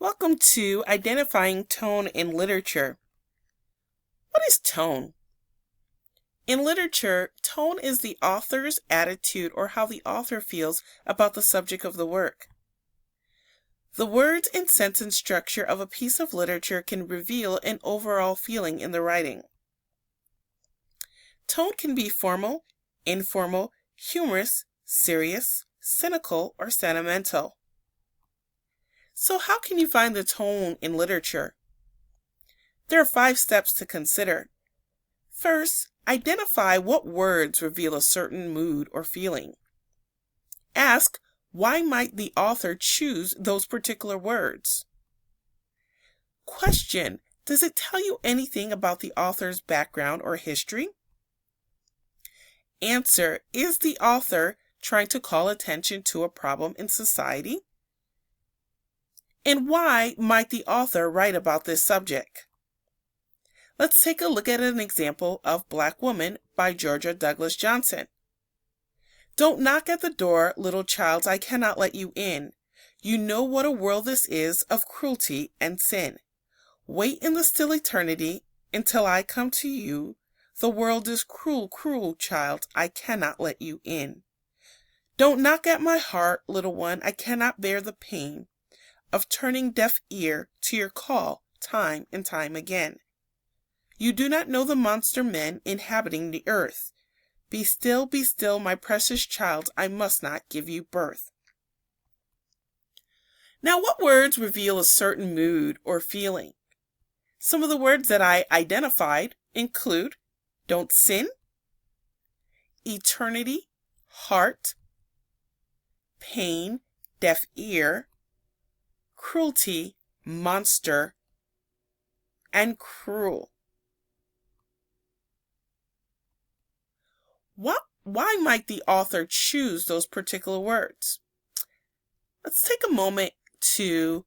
Welcome to Identifying Tone in Literature. What is tone? In literature, tone is the author's attitude or how the author feels about the subject of the work. The words and sentence structure of a piece of literature can reveal an overall feeling in the writing. Tone can be formal, informal, humorous, serious, cynical, or sentimental. So how can you find the tone in literature? There are 5 steps to consider. First, identify what words reveal a certain mood or feeling. Ask, why might the author choose those particular words? Question, does it tell you anything about the author's background or history? Answer, is the author trying to call attention to a problem in society? And why might the author write about this subject? Let's take a look at an example of Black Woman by Georgia Douglas Johnson. Don't knock at the door, little child, I cannot let you in. You know what a world this is of cruelty and sin. Wait in the still eternity until I come to you. The world is cruel, cruel, child, I cannot let you in. Don't knock at my heart, little one, I cannot bear the pain of turning deaf ear to your call time and time again. You do not know the monster men inhabiting the earth. Be still, my precious child, I must not give you birth. Now, what words reveal a certain mood or feeling? Some of the words that I identified include don't sin, eternity, heart, pain, deaf ear, cruelty, monster, and cruel. Why might the author choose those particular words? Let's take a moment to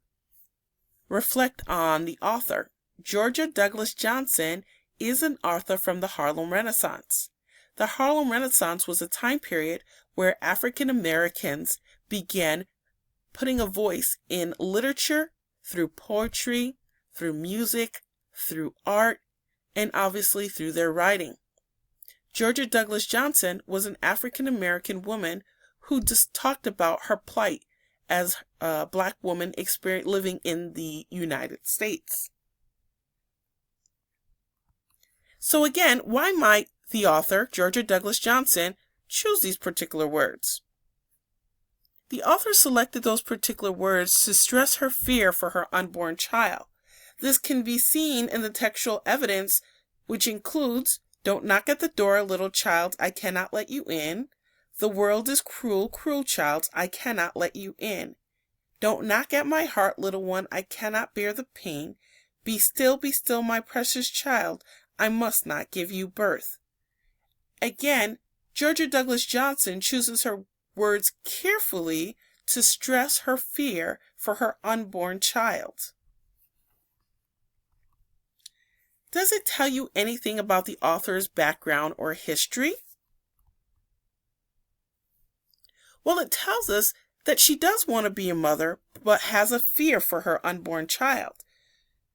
reflect on the author. Georgia Douglas Johnson is an author from the Harlem Renaissance. The Harlem Renaissance was a time period where African Americans began putting a voice in literature, through poetry, through music, through art, and obviously through their writing. Georgia Douglas Johnson was an African American woman who just talked about her plight as a Black woman living in the United States. So again, why might the author, Georgia Douglas Johnson, choose these particular words? The author selected those particular words to stress her fear for her unborn child. This can be seen in the textual evidence, which includes, don't knock at the door, little child, I cannot let you in. The world is cruel, cruel, child, I cannot let you in. Don't knock at my heart, little one, I cannot bear the pain. Be still, my precious child, I must not give you birth. Again, Georgia Douglas Johnson chooses her words carefully to stress her fear for her unborn child. Does it tell you anything about the author's background or history? Well, it tells us that she does want to be a mother, but has a fear for her unborn child.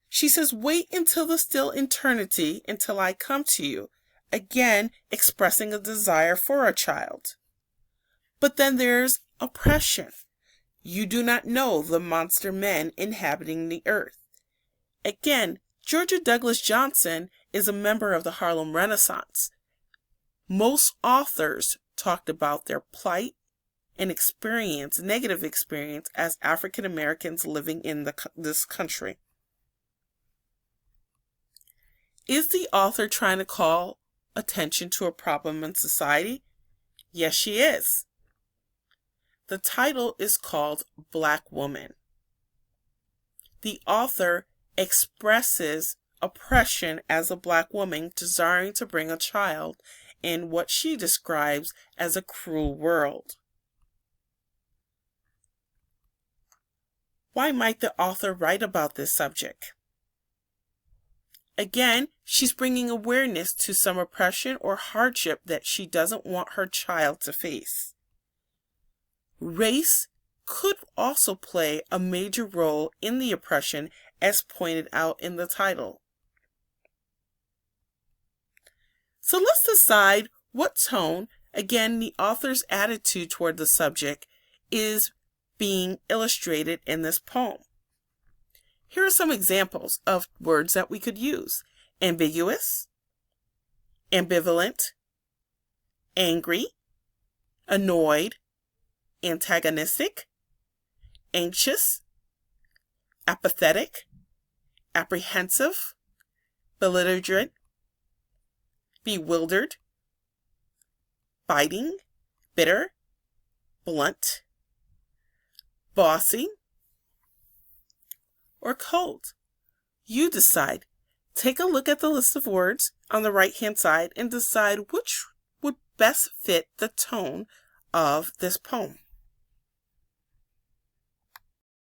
She says, wait until the still eternity until I come to you, again expressing a desire for a child. But then there's oppression. You do not know the monster men inhabiting the earth. Again, Georgia Douglas Johnson is a member of the Harlem Renaissance. Most authors talked about their plight and negative experience as African Americans living in this country. Is the author trying to call attention to a problem in society? Yes, she is. The title is called Black Woman. The author expresses oppression as a Black woman desiring to bring a child in what she describes as a cruel world. Why might the author write about this subject? Again, she's bringing awareness to some oppression or hardship that she doesn't want her child to face. Race, could also play a major role in the oppression as pointed out in the title. So let's decide what tone, again, the author's attitude toward the subject, is being illustrated in this poem. Here are some examples of words that we could use: ambiguous, ambivalent, angry, annoyed, antagonistic, anxious, apathetic, apprehensive, belligerent, bewildered, biting, bitter, blunt, bossy, or cold. You decide. Take a look at the list of words on the right-hand side and decide which would best fit the tone of this poem.